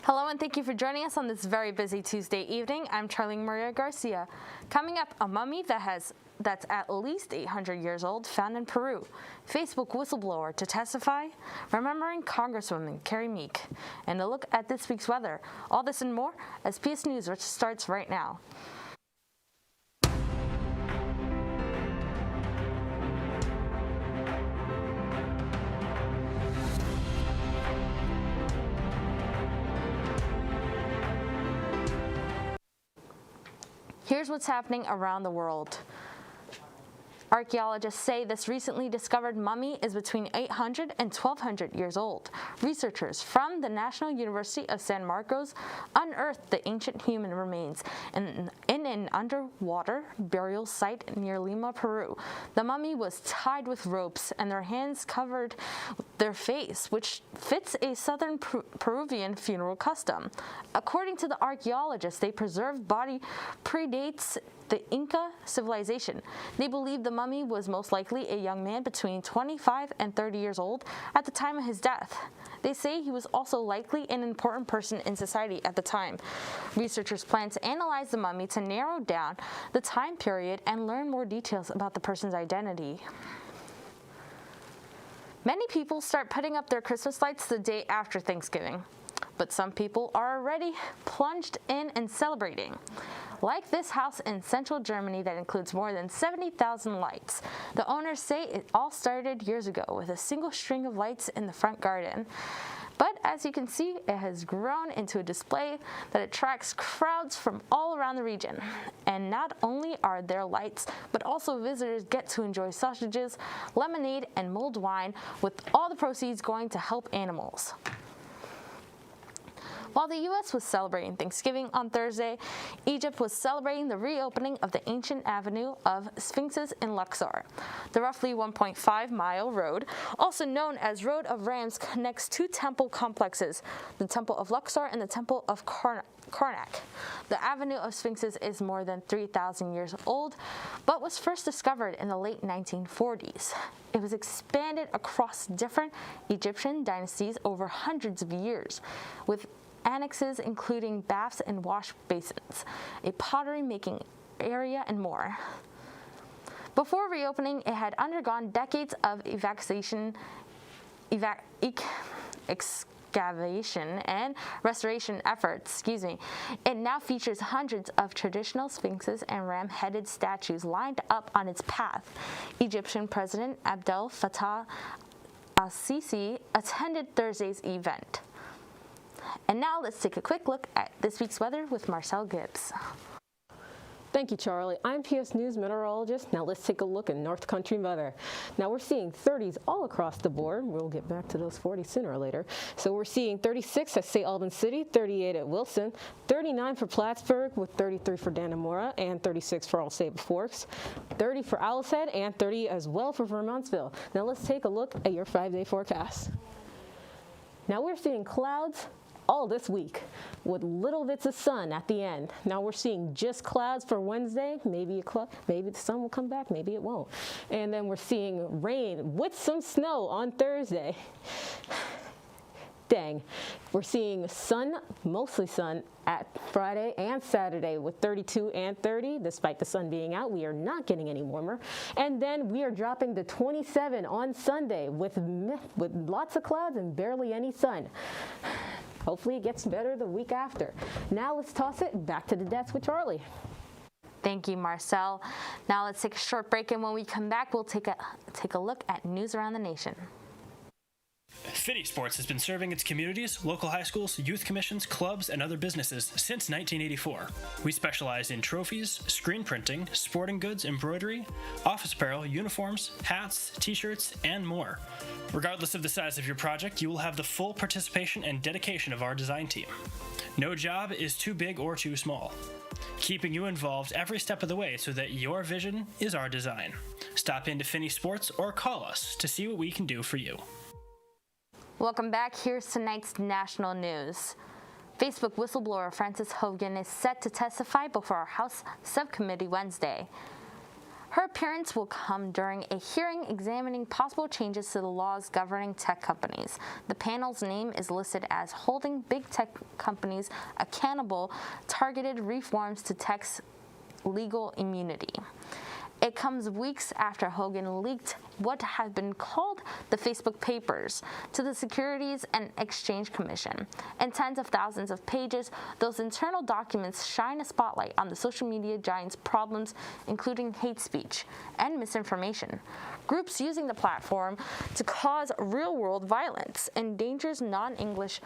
Hello and thank you for joining us on this very busy Tuesday evening. I'm Charlyn Garcia. Coming up, a mummy that's at least 800 years old found in Peru. Facebook whistleblower to testify, remembering Congresswoman Kerry Meek, and a look at this week's weather. All this and more as PS News starts right now. Here's what's happening around the world. Archaeologists say this recently discovered mummy is between 800 and 1200 years old. Researchers from the National University of San Marcos unearthed the ancient human remains in an underwater burial site near Lima, Peru. The mummy was tied with ropes and their hands covered their face, which fits a southern Peruvian funeral custom. According to the archaeologists, the preserved body predates the Inca civilization. They believe the mummy was most likely a young man between 25 and 30 years old at the time of his death. They say he was also likely an important person in society at the time. Researchers plan to analyze the mummy to narrow down the time period and learn more details about the person's identity. Many people start putting up their Christmas lights the day after Thanksgiving, but some people are already plunged in and celebrating. Like this house in central Germany that includes more than 70,000 lights. The owners say it all started years ago with a single string of lights in the front garden. But as you can see, it has grown into a display that attracts crowds from all around the region. And not only are there lights, but also visitors get to enjoy sausages, lemonade, and mulled wine, with all the proceeds going to help animals. While the U.S. was celebrating Thanksgiving on Thursday, Egypt was celebrating the reopening of the ancient avenue of Sphinxes in Luxor. The roughly 1.5-mile road, also known as Road of Rams, connects two temple complexes, the Temple of Luxor and the Temple of Karnak. The Avenue of Sphinxes is more than 3,000 years old, but was first discovered in the late 1940s. It was expanded across different Egyptian dynasties over hundreds of years, with annexes including baths and wash basins, a pottery making area, and more. Before reopening, it had undergone decades of excavation and restoration efforts. It now features hundreds of traditional sphinxes and ram-headed statues lined up on its path. Egyptian President Abdel Fattah al-Sisi attended Thursday's event. And now let's take a quick look at this week's weather with Marcel Gibbs. Thank you, Charlie. I'm PS News meteorologist. Now let's take a look at North Country weather. Now we're seeing 30s all across the board. We'll get back to those 40s sooner or later. So we're seeing 36 at St. Albans City, 38 at Wilson, 39 for Plattsburgh with 33 for Dannemora and 36 for All-Sable Forks, 30 for Owl's Head and 30 as well for Vermontsville. Now let's take a look at your 5-day forecast. Now we're seeing clouds all this week with little bits of sun at the end. Now we're seeing just clouds for Wednesday. Maybe the sun will come back, maybe it won't. And then we're seeing rain with some snow on Thursday. Dang. We're seeing sun, mostly sun, at Friday and Saturday with 32 and 30. Despite the sun being out, we are not getting any warmer. And then we are dropping to 27 on Sunday with lots of clouds and barely any sun. Hopefully it gets better the week after. Now let's toss it back to the desk with Charlie. Thank you, Marcel. Now let's take a short break, and when we come back, we'll take a look at news around the nation. Finney Sports has been serving its communities, local high schools, youth commissions, clubs, and other businesses since 1984. We specialize in trophies, screen printing, sporting goods, embroidery, office apparel, uniforms, hats, t-shirts, and more. Regardless of the size of your project, you will have the full participation and dedication of our design team. No job is too big or too small, keeping you involved every step of the way so that your vision is our design. Stop into Finney Sports or call us to see what we can do for you. Welcome back. Here's tonight's national news. Facebook whistleblower Frances Hogan is set to testify before our House subcommittee Wednesday. Her appearance will come during a hearing examining possible changes to the laws governing tech companies. The panel's name is listed as holding big tech companies accountable, targeted reforms to tech's legal immunity. It comes weeks after Hogan leaked what have been called the Facebook Papers to the Securities and Exchange Commission. In tens of thousands of pages, those internal documents shine a spotlight on the social media giant's problems, including hate speech and misinformation. Groups using the platform to cause real-world violence and dangers non-English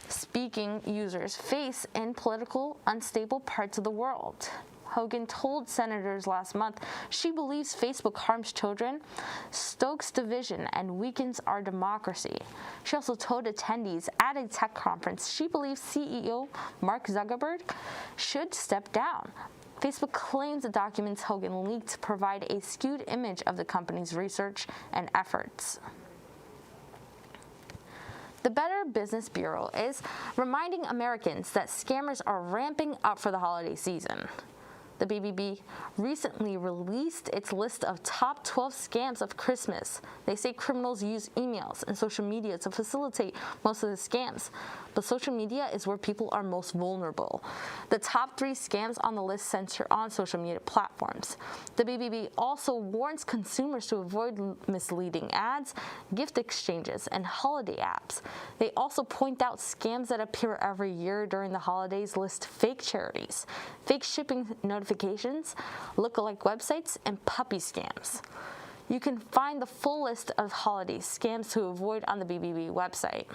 speaking users face in political, unstable parts of the world. Hogan told senators last month she believes Facebook harms children, stokes division, and weakens our democracy. She also told attendees at a tech conference she believes CEO Mark Zuckerberg should step down. Facebook claims the documents Hogan leaked provide a skewed image of the company's research and efforts. The Better Business Bureau is reminding Americans that scammers are ramping up for the holiday season. The BBB recently released its list of top 12 scams of Christmas. They say criminals use emails and social media to facilitate most of the scams, but social media is where people are most vulnerable. The top 3 scams on the list center on social media platforms. The BBB also warns consumers to avoid misleading ads, gift exchanges, and holiday apps. They also point out scams that appear every year during the holidays list fake charities, fake shipping notifications, lookalike websites, and puppy scams. You can find the full list of holiday scams to avoid on the BBB website.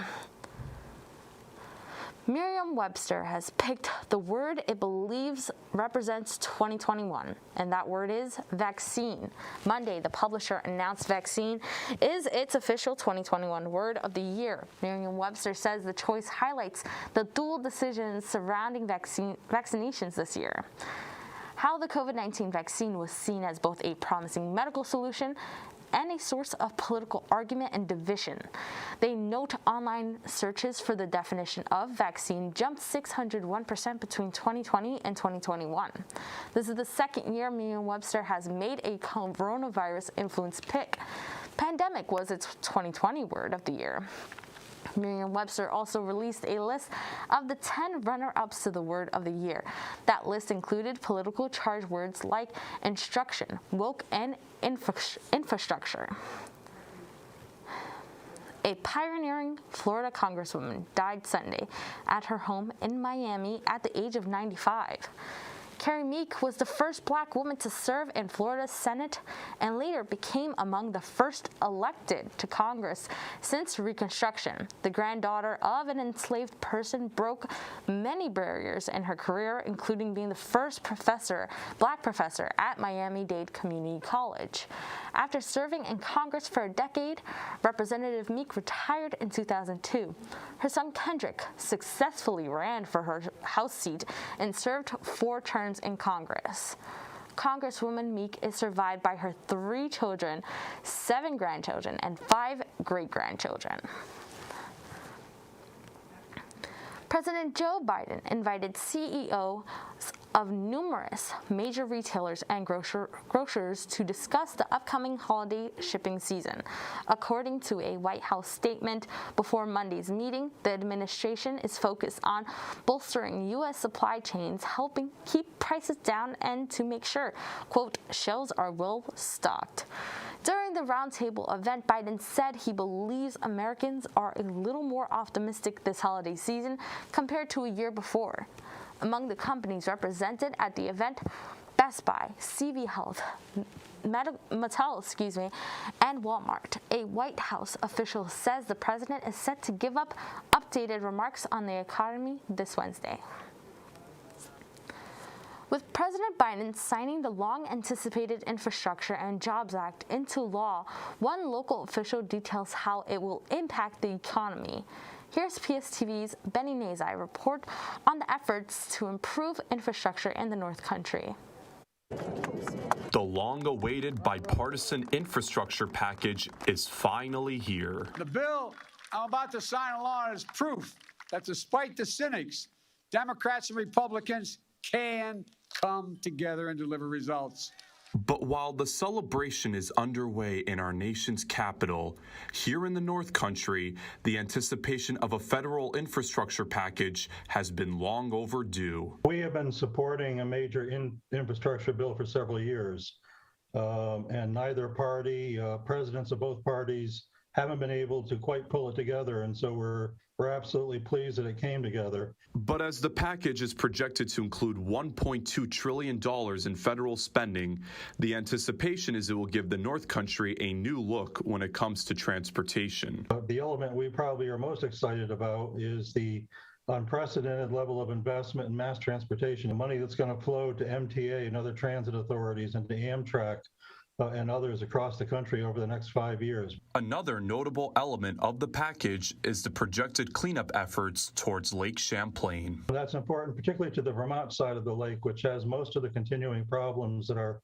Merriam-Webster has picked the word it believes represents 2021, and that word is vaccine. Monday, the publisher announced vaccine is its official 2021 word of the year. Merriam-Webster says the choice highlights the dual decisions surrounding vaccinations this year. How the COVID-19 vaccine was seen as both a promising medical solution and a source of political argument and division. They note online searches for the definition of vaccine jumped 601% between 2020 and 2021. This is the second year Merriam-Webster has made a coronavirus-influenced pick. Pandemic was its 2020 word of the year. Merriam-Webster also released a list of the 10 runner-ups to the word of the year. That list included political charged words like instruction, woke, and infrastructure. A pioneering Florida congresswoman died Sunday at her home in Miami at the age of 95. Kerry Meek was the first black woman to serve in Florida's Senate and later became among the first elected to Congress since Reconstruction. The granddaughter of an enslaved person broke many barriers in her career, including being the first black professor at Miami-Dade Community College. After serving in Congress for a decade, Representative Meek retired in 2002. Her son Kendrick successfully ran for her House seat and served 4 terms in Congress. Congresswoman Meek is survived by her 3 children, 7 grandchildren, and 5 great-grandchildren. President Joe Biden invited CEOs of numerous major retailers and grocers to discuss the upcoming holiday shipping season. According to a White House statement before Monday's meeting, the administration is focused on bolstering U.S. supply chains, helping keep prices down, and to make sure, quote, shelves are well stocked. During the roundtable event, Biden said he believes Americans are a little more optimistic this holiday season compared to a year before. Among the companies represented at the event, Best Buy, CV Health, Meterologist, and Walmart. A White House official says the president is set to give up updated remarks on the economy this Wednesday. With President Biden signing the long-anticipated Infrastructure and Jobs Act into law, one local official details how it will impact the economy. Here's PSTV's Benny Nazai report on the efforts to improve infrastructure in the North Country. The long-awaited bipartisan infrastructure package is finally here. The bill I'm about to sign along is proof that despite the cynics, Democrats and Republicans can come together and deliver results. But while the celebration is underway in our nation's capital, here in the North Country, the anticipation of a federal infrastructure package has been long overdue. We have been supporting a major infrastructure bill for several years, and neither party, presidents of both parties, haven't been able to quite pull it together, and so we're absolutely pleased that it came together. But as the package is projected to include $1.2 trillion in federal spending, the anticipation is it will give the North Country a new look when it comes to transportation. The element we probably are most excited about is the unprecedented level of investment in mass transportation, the money that's going to flow to MTA and other transit authorities and to Amtrak and others across the country over the next 5 years. Another notable element of the package is the projected cleanup efforts towards Lake Champlain. That's important, particularly to the Vermont side of the lake, which has most of the continuing problems that are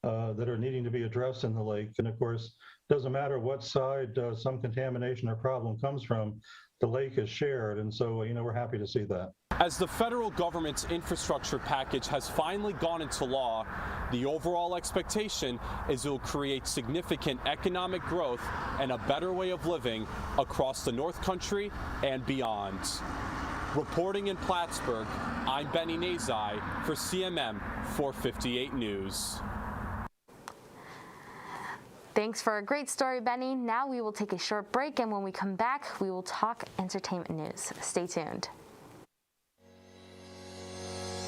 needing to be addressed in the lake. And of course, it doesn't matter what side some contamination or problem comes from, the lake is shared, and so we're happy to see that. As the federal government's infrastructure package has finally gone into law, the overall expectation is it will create significant economic growth and a better way of living across the North Country and beyond. Reporting in Plattsburgh, I'm Benny Nazai for CMM 458 News. Thanks for a great story, Benny. Now we will take a short break, and when we come back, we will talk entertainment news. Stay tuned.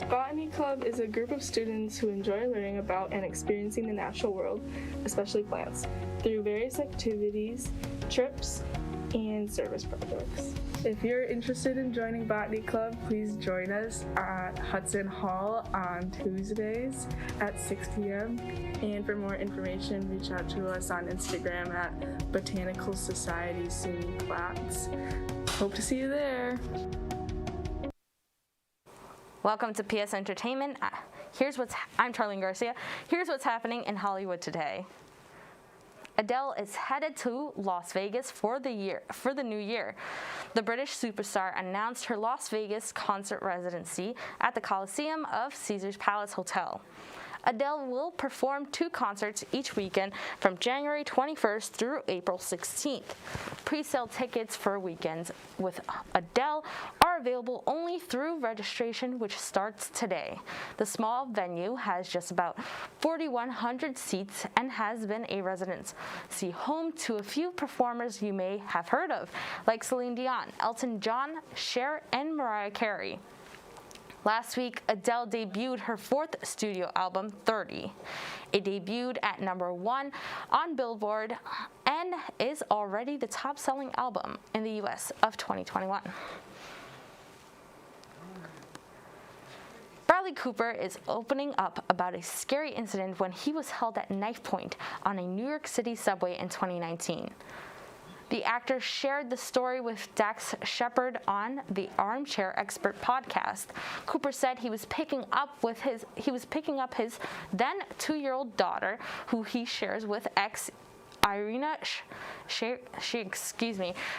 Botany Club is a group of students who enjoy learning about and experiencing the natural world, especially plants, through various activities, trips, and service projects. If you're interested in joining Botany Club, please join us at Hudson Hall on Tuesdays at 6 p.m. And for more information, reach out to us on Instagram at Botanical Society SUNY Platts. Hope to see you there. Welcome to PS Entertainment. I'm Charlyn Garcia. Here's what's happening in Hollywood today. Adele is headed to Las Vegas for the new year. The British superstar announced her Las Vegas concert residency at the Coliseum of Caesars Palace Hotel. Adele will perform 2 concerts each weekend from January 21st through April 16th. Pre-sale tickets for weekends with Adele are available only through registration, which starts today. The small venue has just about 4,100 seats and has been a residency home to a few performers you may have heard of, like Celine Dion, Elton John, Cher, and Mariah Carey. Last week, Adele debuted her 4th studio album, 30. It debuted at #1 on Billboard and is already the top-selling album in the U.S. of 2021. Bradley Cooper is opening up about a scary incident when he was held at knife point on a New York City subway in 2019. The actor shared the story with Dax Shepard on the Armchair Expert podcast. Cooper said he was picking up his then 2-year-old daughter, who he shares with ex Irina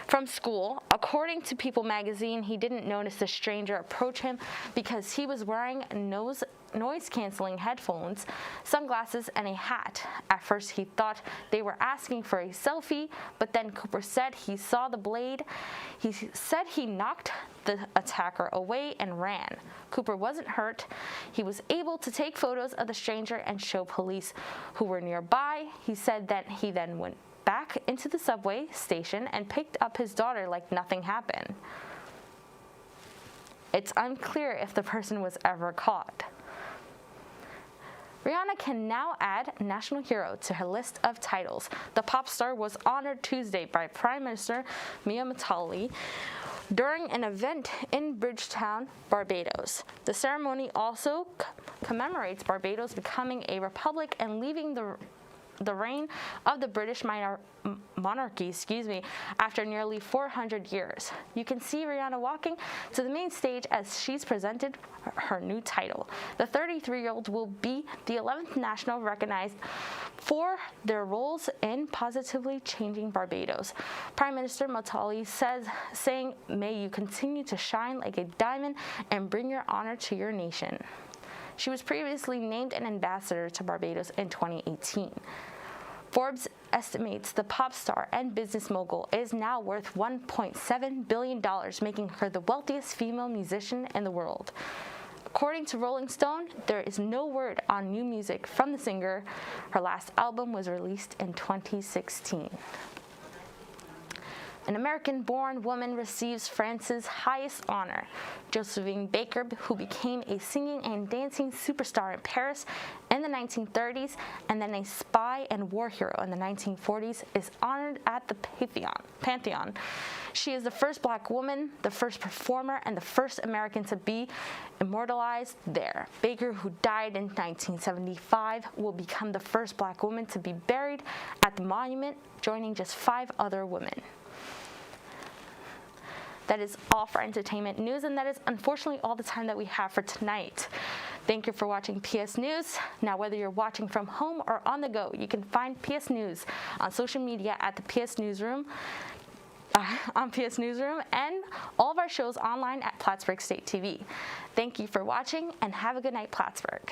from school. According to People magazine, he didn't notice the stranger approach him because he was wearing noise-canceling headphones, sunglasses, and a hat. At first, he thought they were asking for a selfie, but then Cooper said he saw the blade. He said he knocked the attacker away and ran. Cooper wasn't hurt. He was able to take photos of the stranger and show police who were nearby. He said that he then went back into the subway station and picked up his daughter like nothing happened. It's unclear if the person was ever caught. Rihanna can now add national hero to her list of titles. The pop star was honored Tuesday by Prime Minister Mia Mottley during an event in Bridgetown, Barbados. The ceremony also commemorates Barbados becoming a republic and leaving the reign of the British monarchy, after nearly 400 years. You can see Rihanna walking to the main stage as she's presented her new title. The 33-year-old will be the 11th national recognized for their roles in positively changing Barbados. Prime Minister Mottley saying, "May you continue to shine like a diamond and bring your honor to your nation." She was previously named an ambassador to Barbados in 2018. Forbes estimates the pop star and business mogul is now worth $1.7 billion, making her the wealthiest female musician in the world. According to Rolling Stone, there is no word on new music from the singer. Her last album was released in 2016. An American-born woman receives France's highest honor. Josephine Baker, who became a singing and dancing superstar in Paris in the 1930s and then a spy and war hero in the 1940s, is honored at the Pantheon. She is the first Black woman, the first performer, and the first American to be immortalized there. Baker, who died in 1975, will become the first Black woman to be buried at the monument, joining just 5 other women. That is all for entertainment news, and that is unfortunately all the time that we have for tonight. Thank you for watching PS News. Now, whether you're watching from home or on the go, you can find PS News on social media at the PS Newsroom, and all of our shows online at Plattsburgh State TV. Thank you for watching, and have a good night, Plattsburgh.